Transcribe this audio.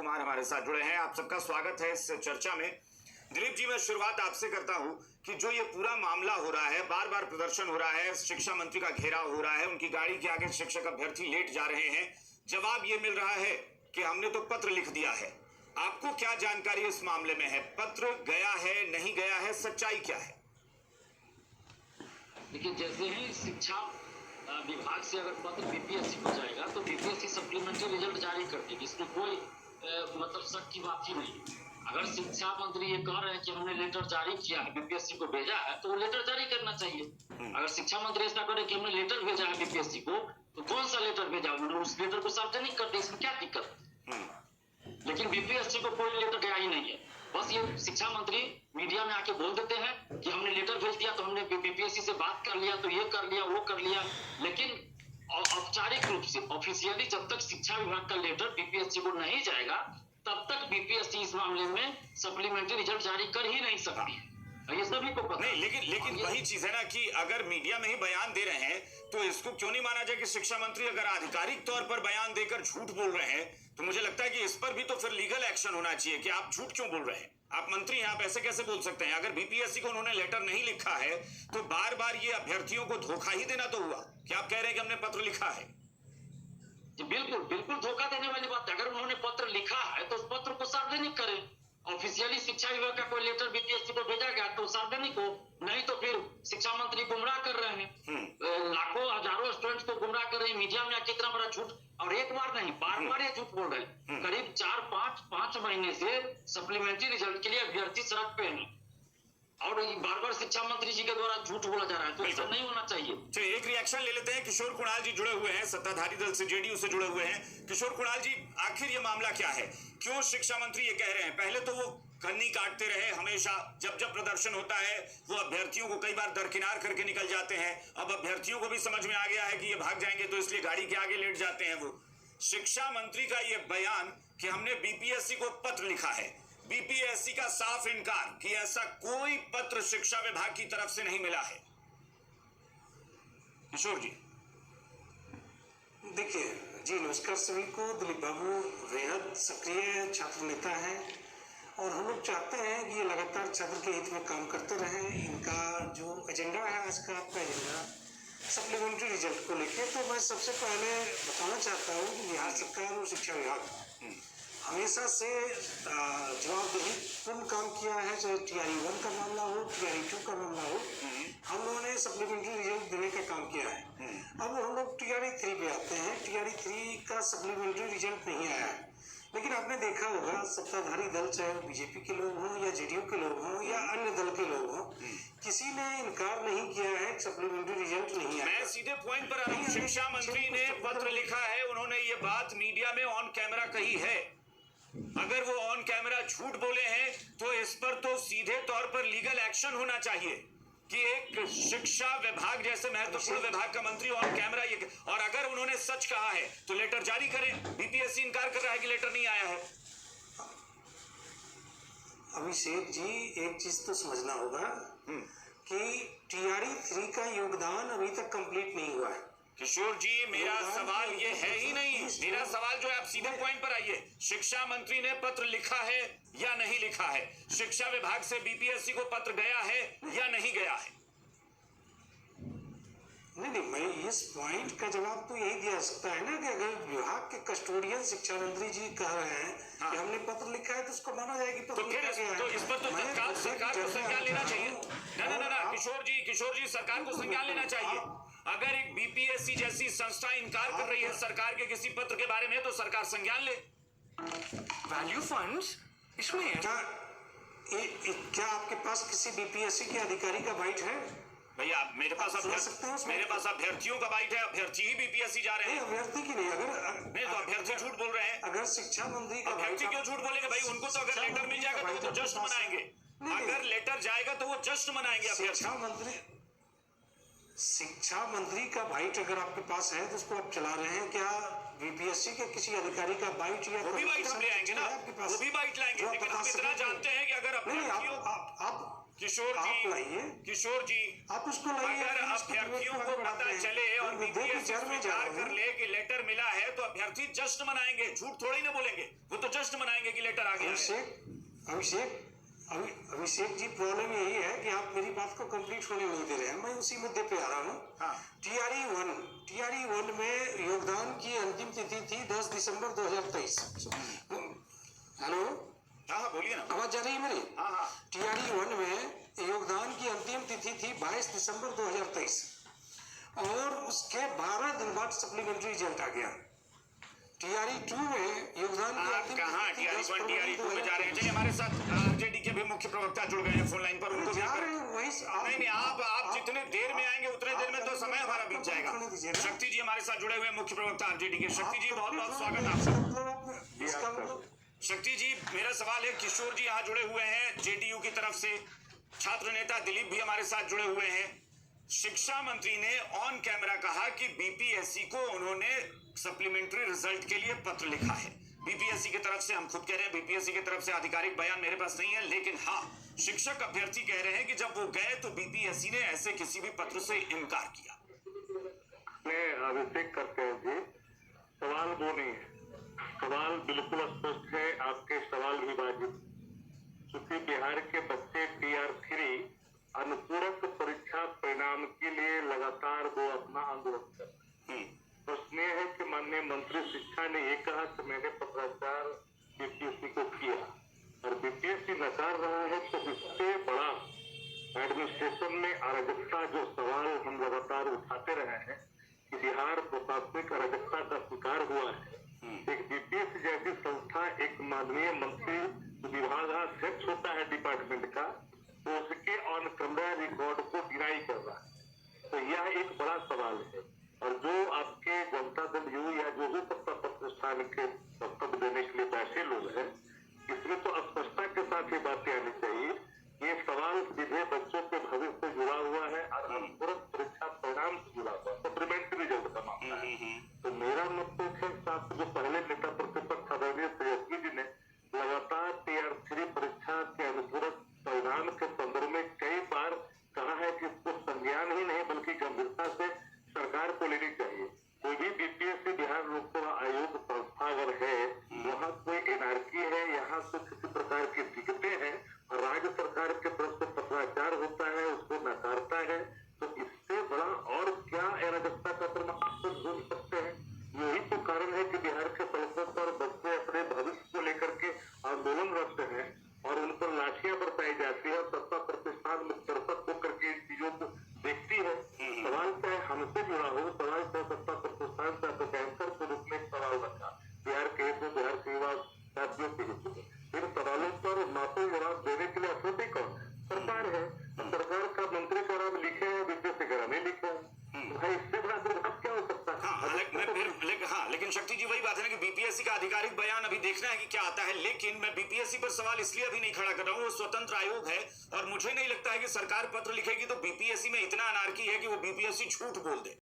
कुमार हमारे साथ जुड़े हैं। आप सबका स्वागत है इस चर्चा में। दिलीप जी, मैं शुरुआत आपसे करता हूं कि जो ये पूरा मामला हो रहा है, बार बार प्रदर्शन हो रहा है, शिक्षा मंत्री का घेराव हो रहा है, उनकी गाड़ी के आगे शिक्षक अभ्यर्थी लेट जा रहे हैं, जवाब ये मिल रहा है कि हमने तो पत्र लिख दिया है। आपको क्या जानकारी इस मामले में है? पत्र गया है, नहीं गया है, सच्चाई क्या है? देखिए, जैसे ही शिक्षा विभाग से अगर पत्र बीपीएससी को जाएगा तो बीपीएससी सप्लीमेंट्री रिजल्ट जारी कर देगी। इसमें कोई मतलब शक की बात ही नहीं है। अगर शिक्षा मंत्री ये कह रहे हैं कि हमने लेटर जारी किया है, बीपीएससी को भेजा है, तो वो लेटर जारी करना चाहिए। अगर शिक्षा मंत्री ऐसा करे कि हमने लेटर भेजा है बीपीएससी को, तो कौन सा लेटर भेजा, उस लेटर को सार्वजनिक कर दे, इसमें क्या दिक्कत? लेकिन बीपीएससी को कोई लेटर गया ही नहीं है। बस ये शिक्षा मंत्री मीडिया में आके बोल देते हैं कि हमने लेटर भेज दिया, तो हमने बीपीएससी से बात कर लिया, तो ये कर लिया, वो कर लिया। लेकिन औपचारिक रूप से ऑफिशियली जब तक शिक्षा विभाग का लेटर बीपीएससी को नहीं जाएगा, तब तक बीपीएससी इस मामले में सप्लीमेंट्री रिजल्ट जारी कर ही नहीं सकती है। ये सभी को पता नहीं, लेकिन वही चीज है ना कि अगर मीडिया में ही बयान दे रहे हैं तो इसको क्यों नहीं माना जाए कि शिक्षा मंत्री अगर आधिकारिक तौर पर बयान देकर झूठ बोल रहे हैं, तो मुझे लगता है कि इस पर भी तो फिर लीगल एक्शन होना चाहिए कि आप झूठ क्यों बोल रहे हैं। आप मंत्री हैं, आप ऐसे कैसे बोल सकते हैं? अगर बीपीएससी को उन्होंने लेटर नहीं लिखा है तो बार बार ये अभ्यर्थियों को धोखा ही देना तो हुआ कि आप कह रहे हैं कि हमने पत्र लिखा है। बिल्कुल बिल्कुल धोखा देने वाली बात है। अगर उन्होंने पत्र लिखा है तो उस पत्र को सार्वजनिक करें। ऑफिशियली शिक्षा विभाग का कोई लेटर बीपीएससी को भेजा गया तो सार्वजनिक हो, नहीं तो फिर शिक्षा मंत्री गुमराह कर रहे हैं, लाखों हजारों स्टूडेंट्स को गुमराह कर रहे हैं। मीडिया में कितना बड़ा झूठ, और एक बार नहीं बार बार ये झूठ बोल रहे हैं। करीब 4-5 महीने से सप्लीमेंट्री रिजल्ट के लिए अभ्यर्थी सड़क पे हैं और बार बार शिक्षा मंत्री जी के द्वारा झूठ बोला जा रहा है, तो ऐसा नहीं होना चाहिए। तो एक रिएक्शन ले लेते हैं। किशोर कुणाल जी जुड़े हुए हैं, सत्ताधारी दल से, जेडीयू से जुड़े हुए हैं। किशोर कुणाल जी, आखिर ये मामला क्या है? क्यों शिक्षा मंत्री ये कह रहे हैं? पहले तो वो कन्नी काटते रहे, हमेशा जब जब प्रदर्शन होता है वो अभ्यर्थियों को कई बार दरकिनार करके निकल जाते हैं। अब अभ्यर्थियों को भी समझ में आ गया है कि ये भाग जाएंगे, तो इसलिए गाड़ी के आगे लेट जाते हैं। वो शिक्षा मंत्री का ये बयान कि हमने बीपीएससी को पत्र लिखा है, बीपीएससी का साफ इनकार कि ऐसा कोई पत्र शिक्षा विभाग की तरफ से नहीं मिला है। किशोर जी, देखिए जी, नमस्कार सभी को। दिलीप बाबू बेहद सक्रिय छात्र नेता हैं और हम लोग चाहते हैं कि ये लगातार छात्र के हित में काम करते रहें। इनका जो एजेंडा है आज का, आपका एजेंडा सप्लीमेंट्री रिजल्ट को लेकर, तो मैं सबसे पहले बताना चाहता हूँ कि बिहार सरकार और शिक्षा विभाग हमेशा से जवाबदेही पूर्ण काम किया है। चाहे टीआरई 1 का मामला हो, टीआरई 2 का मामला हो, हम लोगों ने सप्लीमेंट्री रिजल्ट देने का काम किया है। अब हम लोग टीआरई 3 पे आते हैं। टीआरई 3 का सप्लीमेंट्री रिजल्ट नहीं आया है, लेकिन आपने देखा होगा सत्ताधारी दल, चाहे बीजेपी के लोग हों या जेडीयू के लोग हों या अन्य दल के लोग हों, किसी ने इनकार नहीं किया है सप्लीमेंट्री रिजल्ट नहीं आया। मैं सीधे पॉइंट पर आ रहा हूं। शिक्षा मंत्री ने पत्र लिखा है, उन्होंने ये बात मीडिया में ऑन कैमरा कही है। अगर वो ऑन कैमरा झूठ बोले हैं तो इस पर तो सीधे तौर पर लीगल एक्शन होना चाहिए कि एक शिक्षा विभाग जैसे महत्वपूर्ण विभाग का मंत्री ऑन कैमरा ये, और अगर उन्होंने सच कहा है तो लेटर जारी करें। बीपीएससी इनकार कर रहा है कि लेटर नहीं आया है। अभिषेक जी, एक चीज तो समझना होगा कि टीआरई 3 का योगदान अभी तक कंप्लीट नहीं हुआ है। किशोर जी, मेरा सवाल ये है ही नहीं। मेरा सवाल जो है, आप सीधे पॉइंट पर आइए। शिक्षा मंत्री ने पत्र लिखा है या नहीं लिखा है? शिक्षा विभाग से बीपीएससी को पत्र गया है या नहीं गया है? नहीं, मैं इस पॉइंट का जवाब तो यही दिया सकता है ना कि अगर विभाग के कस्टोडियन शिक्षा मंत्री जी कह रहे हैं कि हमने पत्र लिखा है, तो उसको माना जाएगी। तो फिर तो इस पर तो तत्काल सरकार को संज्ञान लेना चाहिए। ना किशोर जी, सरकार को संज्ञान लेना चाहिए। अगर एक बीपीएससी जैसी संस्था इनकार कर रही है सरकार के किसी पत्र के बारे में, तो सरकार संज्ञान ले। वैल्यू फंड्स इसमें क्या आपके पास किसी बीपीएससी के अधिकारी का बाइट है? भैया, मेरे पास अभ्यर्थियों का बाइट है। अभ्यर्थी ही बीपीएससी जा रहे हैं। अभ्यर्थी की नहीं, नहीं तो अभ्यर्थी झूठ बोल रहे हैं। अगर शिक्षा मंत्री का अभ्यर्थी क्यों झूठ बोलेंगे भाई? उनको तो अगर लेटर मिल जाएगा तो वो तो जश्न मनाएंगे। अगर लेटर जाएगा तो वो जश्न मनाएंगे। शिक्षा मंत्री का बाइट अगर आपके पास है तो उसको आप चला रहे हैं क्या? बीपीएससी के किसी अधिकारी का बाइट या वो भी बाइट हम ले आएंगे ना, वो भी बाइट लाएंगे। लेकिन हम इतना जानते हैं कि अगर अभ्यर्थियों किशोर आप जी, लाइए, किशोर जी, आप उसको लाइए। अगर हम इसको अभ्यर्थियों आगे को बढ़ाते पता हैं। चले और मैं मुद्दे बीपीएससी के जड़ में जा स्वीकार रहा कर हूं। ले कि लेटर मिला है तो अभ्यर्थी जश्न मनाएंगे, झूठ थोड़ी ना बोलेंगे, वो तो जश्न मनाएंगे कि लेटर आ गया है। अभिषेक जी, प्रॉब्लम यही है कि आप मेरी बात को कंप्लीट होने नहीं दे रहे हैं। मैं उसी मुद्दे पे आ रहा हूँ। हाँ। TRE 1 में योगदान की अंतिम तिथि थी 10 दिसंबर 2023। हेलो, हाँ बोलिए ना। आवाज जा रही है मेरी? हाँ। TRE 1 में योगदान की अंतिम तिथि थी 22 दिसंबर 2023 और उसके 12 दिन बाद सप्लीमेंट्री रिजल्ट आ गया। TRE 2 में योगदान की आप अंतिम कहाँ तिथि TRE 1 10 TRE 2 में जा रहे हैं? 2023। चलिए, हमारे साथ आरजेडी के भी मुख्य प्रवक्ता जुड़ गए हैं फोन लाइन पर, उनको जा रहे हैं वहीं से। नहीं, आप जितने देर में आएंगे उतने देर में तो समय हमारा बीत जाएगा। शक्ति जी हमारे साथ जुड़े हुए हैं, मुख्य प्रवक्ता आरजेडी के। शक्ति जी, बहुत बहुत स्वागत आपका। शक्ति जी, मेरा सवाल है, किशोर जी यहाँ जुड़े हुए हैं जेडीयू की तरफ से, छात्र नेता दिलीप भी हमारे साथ जुड़े हुए हैं। शिक्षा मंत्री ने ऑन कैमरा कहा कि बीपीएससी को उन्होंने सप्लीमेंट्री रिजल्ट के लिए पत्र लिखा है। बीपीएससी की तरफ से, हम खुद कह रहे हैं, बीपीएससी की तरफ से आधिकारिक बयान मेरे पास नहीं है, लेकिन हाँ, शिक्षक अभ्यर्थी कह रहे हैं कि जब वो गए तो बीपीएससी ने ऐसे किसी भी पत्र से इनकार किया। मैं अभिषेक करते हैं जी, सवाल वो नहीं है, सवाल बिल्कुल स्पष्ट है, आपके सवाल भी वाजिब। क्योंकि बिहार के बच्चे TR3 अनुपूरक परीक्षा परिणाम के लिए लगातार वो अपना आंदोलन कर रहे हैं। प्रश्न यह है कि माननीय मंत्री शिक्षा ने ये कहा कि मैंने पत्राचार बीपीएससी को किया और बीपीएससी नकार रहा है, तो इससे बड़ा एडमिनिस्ट्रेशन में अराजकता जो सवाल हम लगातार उठाते रहे हैं कि बिहार प्रशासनिक अराजकता का शिकार हुआ है। एक बीपीएससी जैसी संस्था, एक माननीय मंत्री विभागाध्यक्ष होता है डिपार्टमेंट का, तो उसके ऑन कैमरा रिकॉर्ड को डिनाई कर रहा है, तो यह एक बड़ा सवाल है। और जो आपके जनता दल यू या जो भी सत्ता प्रतिष्ठान के वक्तव्य देने के लिए बैठे लोग हैं, इसमें तो स्पष्टता के साथ ये बातें आनी चाहिए। ये सवाल सीधे बच्चों के भविष्य से जुड़ा हुआ है और अनुपूरक परीक्षा परिणाम से जुड़ा हुआ है, सप्लीमेंट्री रिजल्ट का मामला है। तो मेरा मतलब है साथ जो पहले नेता प्रतिपक्ष आदरणीय तेजस्वी जी ने लगातार TR3 परीक्षा के अनुपूरक परिणाम के संदर्भ में कई बार कहा है कि इसको संज्ञान ही नहीं बल्कि गंभीरता से सरकार को लेनी चाहिए। कोई भी बीपीएससी बिहार लोक सेवा आयोग संस्था अगर है, वहाँ कोई एनआरकी है, यहाँ से किसी प्रकार की दिक्कतें हैं और राज्य सरकार के तरफ से पत्राचार होता है, उसको नकारता है, तो इससे बड़ा और क्या अराजकता का प्रमाण ढूंढ सकते हैं? यही तो कारण है कि बिहार के सड़कों पर बच्चे अपने भविष्य को लेकर के आंदोलनरत हैं और उन पर लाठियां बरसाई जाती है और सत्ता प्रतिष्ठान में तरसक होकर के इन चीजों को देखती है। सवाल चाहे हमसे जुड़ा हो, सवाल चाहे सत्ता प्रतिष्ठान से बैंकर के रूप में सवाल रखा बिहार के हित में, बिहार के युवा साथियों के हित में, इन सवालों पर मासूम जवाब देने के लिए अथॉरिटी कौन है? सरकार है। सरकार का मंत्री का नाम लिखे हैं, बीपीएससी का नाम नहीं लिखे हैं, भाई इससे बड़ा दुर्भाग्य क्या हो सकता है? लेकिन शक्ति जी, वही बात है ना कि बीपीएससी का आधिकारिक बयान अभी देखना है कि क्या आता है, लेकिन मैं बीपीएससी पर सवाल इसलिए अभी नहीं खड़ा कर रहा हूँ, वो स्वतंत्र आयोग है और मुझे नहीं लगता है कि सरकार पत्र लिखेगी तो बीपीएससी में इतना अनार्की है कि वो बीपीएससी झूठ बोल दे।